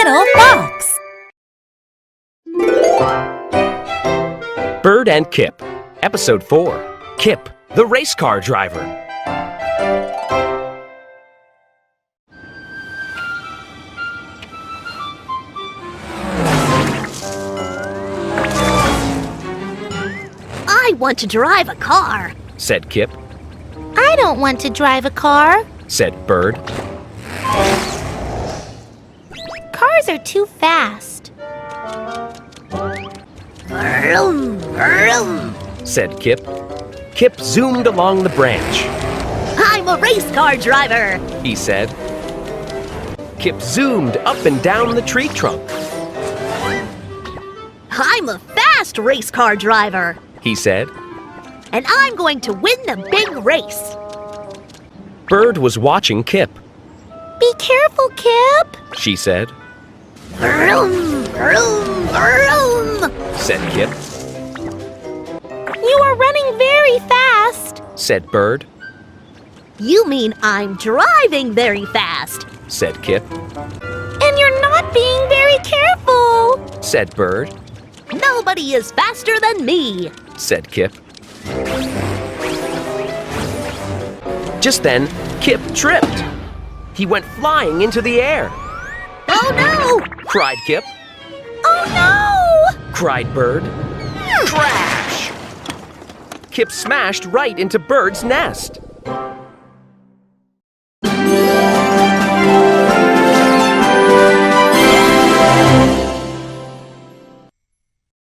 little fox. Bird and Kip, Episode 4, Kip, the race car driver. I want to drive a car, said Kip. I don't want to drive a car. Said Bird. Cars are too fast. Vroom, vroom. Said Kip. Kip zoomed along the branch. I'm a race car driver. He said. Kip zoomed up and down the tree trunk. I'm a fast race car driver. He said. And I'm going to win the big race. Bird was watching Kip. Be careful, Kip. She said. Vroom, vroom, vroom. Said Kip. You are running very fast. Said Bird. You mean I'm driving very fast. Said Kip. And you're not being very careful. Said Bird. Nobody is faster than me. Said Kip. Just then, Kip tripped. He went flying into the air. Oh no! Cried Kip. Oh no! Cried Bird. Crash! Kip smashed right into Bird's nest.